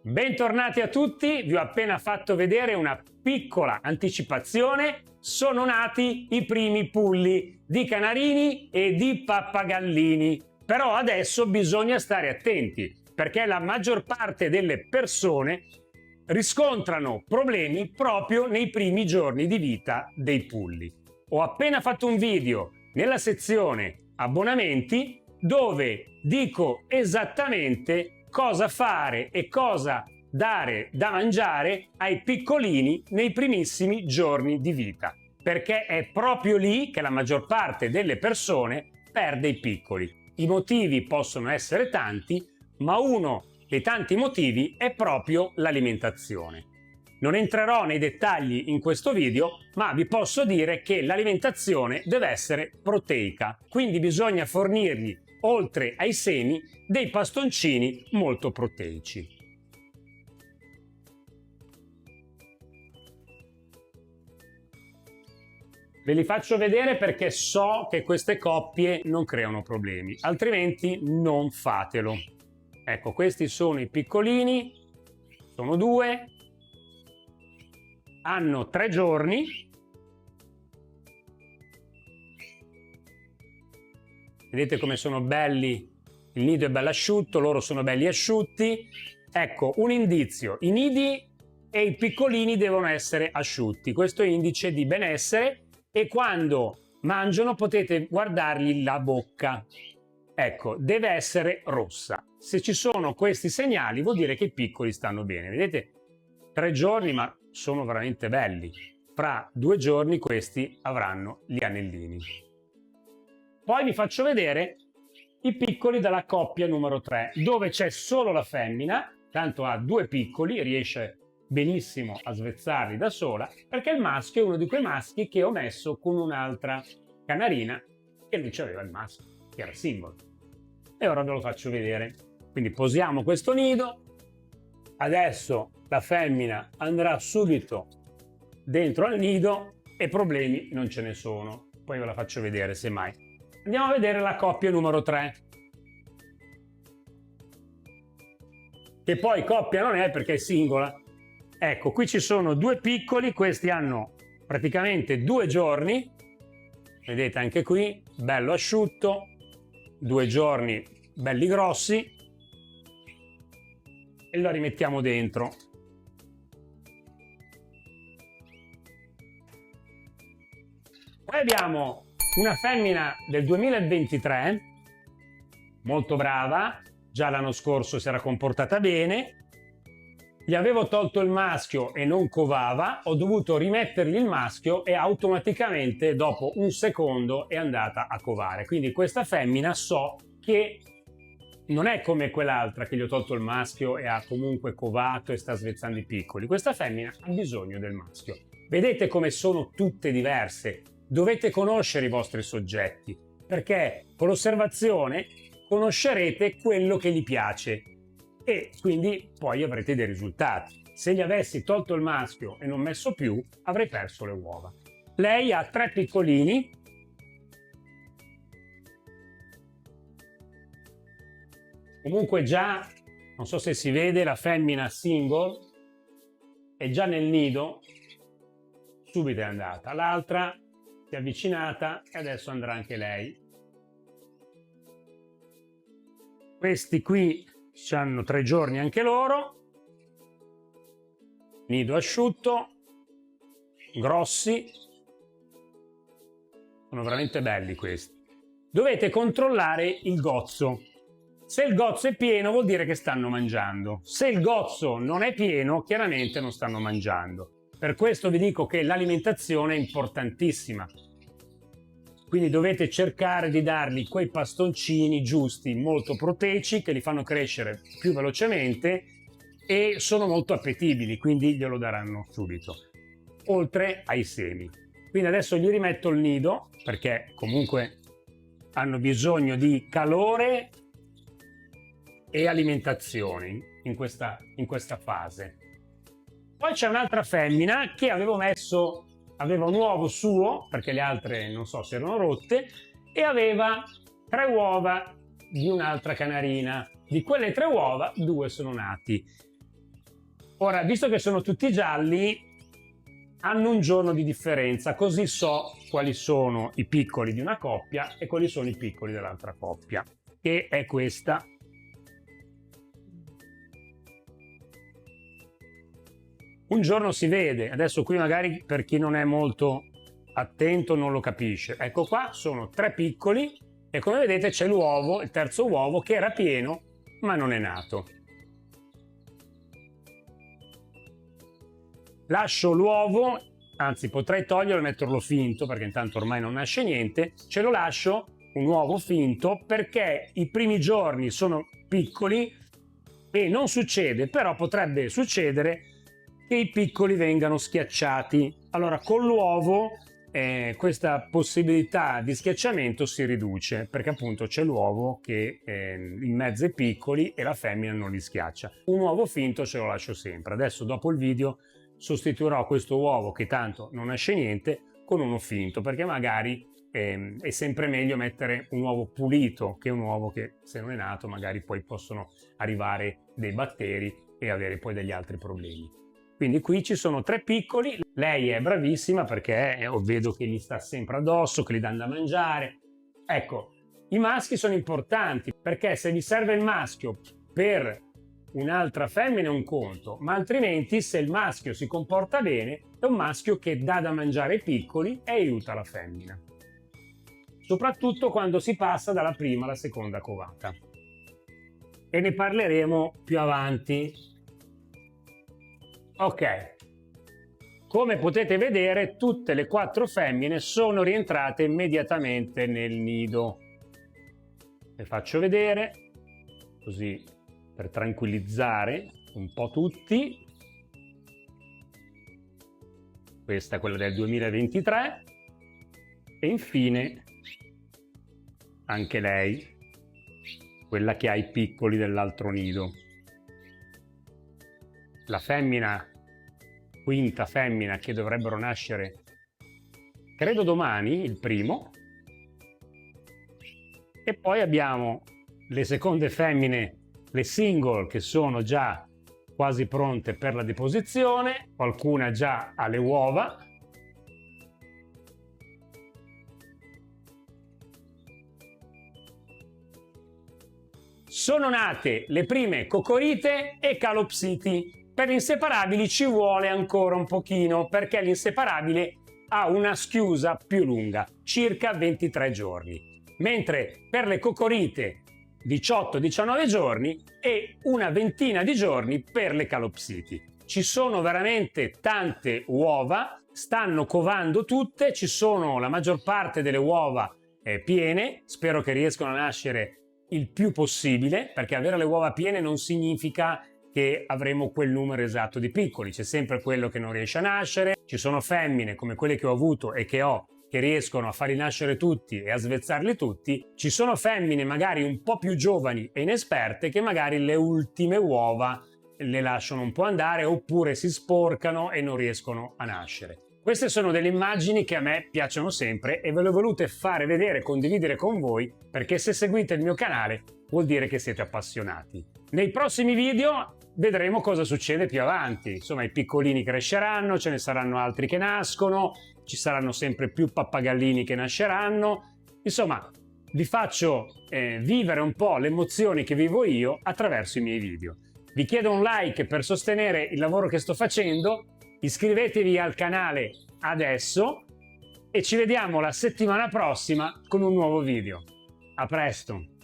Bentornati a tutti, vi ho appena fatto vedere una piccola anticipazione. Sono nati i primi pulli di canarini e di pappagallini. Però adesso bisogna stare attenti perché la maggior parte delle persone riscontrano problemi proprio nei primi giorni di vita dei pulli. Ho appena fatto un video nella sezione abbonamenti dove dico esattamente cosa fare e cosa dare da mangiare ai piccolini nei primissimi giorni di vita, perché è proprio lì che la maggior parte delle persone perde i piccoli. I motivi possono essere tanti, ma uno dei tanti motivi è proprio l'alimentazione. Non entrerò nei dettagli in questo video, ma vi posso dire che l'alimentazione deve essere proteica, quindi bisogna fornirgli, oltre ai semi, dei bastoncini molto proteici. Ve li faccio vedere perché so che queste coppie non creano problemi, altrimenti non fatelo. Ecco, questi sono i piccolini, sono due, hanno 3 giorni. Vedete come sono belli, il nido è bello asciutto, loro sono belli asciutti. Ecco, un indizio, i nidi e i piccolini devono essere asciutti, questo è indice di benessere e quando mangiano potete guardargli la bocca. Ecco, deve essere rossa. Se ci sono questi segnali vuol dire che i piccoli stanno bene. Vedete? 3 giorni, ma sono veramente belli. Fra 2 giorni questi avranno gli anellini. Poi vi faccio vedere i piccoli della coppia numero 3, dove c'è solo la femmina, tanto ha 2 piccoli, riesce benissimo a svezzarli da sola, perché il maschio è uno di quei maschi che ho messo con un'altra canarina che lui aveva il maschio, che era single. E ora ve lo faccio vedere. Quindi posiamo questo nido, adesso la femmina andrà subito dentro al nido e problemi non ce ne sono. Poi ve la faccio vedere semmai. Andiamo a vedere la coppia numero 3. Che poi coppia non è perché è singola. Ecco, qui ci sono 2 piccoli, questi hanno praticamente 2 giorni. Vedete anche qui, bello asciutto, 2 giorni belli grossi. E lo rimettiamo dentro. Poi abbiamo una femmina del 2023, molto brava, già l'anno scorso si era comportata bene, gli avevo tolto il maschio e non covava, ho dovuto rimettergli il maschio e automaticamente dopo un secondo è andata a covare. Quindi questa femmina so che non è come quell'altra che gli ho tolto il maschio e ha comunque covato e sta svezzando i piccoli. Questa femmina ha bisogno del maschio. Vedete come sono tutte diverse? Dovete conoscere i vostri soggetti, perché con l'osservazione conoscerete quello che gli piace e quindi poi avrete dei risultati. Se gli avessi tolto il maschio e non messo più, avrei perso le uova. Lei ha 3 piccolini. Comunque già, non so se si vede, la femmina single è già nel nido, subito è andata. L'altra si è avvicinata e adesso andrà anche lei. Questi qui hanno 3 giorni anche loro, nido asciutto, grossi, sono veramente belli questi. Dovete controllare il gozzo. Se il gozzo è pieno vuol dire che stanno mangiando. Se il gozzo non è pieno, chiaramente non stanno mangiando. Per questo vi dico che l'alimentazione è importantissima. Quindi dovete cercare di dargli quei bastoncini giusti, molto proteici, che li fanno crescere più velocemente e sono molto appetibili, quindi glielo daranno subito. Oltre ai semi. Quindi adesso gli rimetto il nido, perché comunque hanno bisogno di calore e alimentazione in questa fase. Poi c'è un'altra femmina che aveva un uovo suo, perché le altre non so se erano rotte, e aveva 3 uova di un'altra canarina. Di quelle 3 uova 2 sono nati. Ora, visto che sono tutti gialli, hanno un giorno di differenza, così so quali sono i piccoli di una coppia e quali sono i piccoli dell'altra coppia, che è questa. Un giorno si vede, adesso qui magari per chi non è molto attento non lo capisce. Ecco qua sono 3 piccoli e come vedete c'è l'uovo, il terzo uovo che era pieno ma non è nato. Lascio l'uovo, anzi potrei toglierlo e metterlo finto perché intanto ormai non nasce niente, ce lo lascio un uovo finto perché i primi giorni sono piccoli e non succede, però potrebbe succedere che i piccoli vengano schiacciati. Allora con l'uovo questa possibilità di schiacciamento si riduce perché appunto c'è l'uovo che in mezzo ai piccoli e la femmina non li schiaccia. Un uovo finto ce lo lascio sempre. Adesso dopo il video sostituirò questo uovo che tanto non esce niente con uno finto perché magari è sempre meglio mettere un uovo pulito che un uovo che se non è nato magari poi possono arrivare dei batteri e avere poi degli altri problemi. Quindi qui ci sono 3 piccoli, lei è bravissima perché vedo che gli sta sempre addosso, che gli dà da mangiare. Ecco, i maschi sono importanti perché se vi serve il maschio per un'altra femmina è un conto, ma altrimenti se il maschio si comporta bene è un maschio che dà da mangiare ai piccoli e aiuta la femmina. Soprattutto quando si passa dalla prima alla seconda covata. E ne parleremo più avanti. Ok, come potete vedere tutte le 4 femmine sono rientrate immediatamente nel nido. Le faccio vedere, così per tranquillizzare un po' tutti. Questa è quella del 2023 e infine anche lei, quella che ha i piccoli dell'altro nido. La femmina, quinta femmina che dovrebbero nascere credo domani, il primo, e poi abbiamo le seconde femmine, le single, che sono già quasi pronte per la deposizione, qualcuna già ha le uova. Sono nate le prime cocorite e calopsiti. Per gli inseparabili ci vuole ancora un pochino perché l'inseparabile ha una schiusa più lunga, circa 23 giorni, mentre per le cocorite 18-19 giorni e una ventina di giorni per le calopsiti. Ci sono veramente tante uova, stanno covando tutte, ci sono la maggior parte delle uova piene, spero che riescano a nascere il più possibile, perché avere le uova piene non significa che avremo quel numero esatto di piccoli, c'è sempre quello che non riesce a nascere, ci sono femmine come quelle che ho avuto e che ho che riescono a farli nascere tutti e a svezzarli tutti, ci sono femmine magari un po' più giovani e inesperte che magari le ultime uova le lasciano un po' andare oppure si sporcano e non riescono a nascere. Queste sono delle immagini che a me piacciono sempre e ve le ho volute fare vedere e condividere con voi perché se seguite il mio canale vuol dire che siete appassionati. Nei prossimi video vedremo cosa succede più avanti, insomma i piccolini cresceranno, ce ne saranno altri che nascono, ci saranno sempre più pappagallini che nasceranno, insomma vi faccio vivere un po' le emozioni che vivo io attraverso i miei video. Vi chiedo un like per sostenere il lavoro che sto facendo, iscrivetevi al canale adesso e ci vediamo la settimana prossima con un nuovo video. A presto!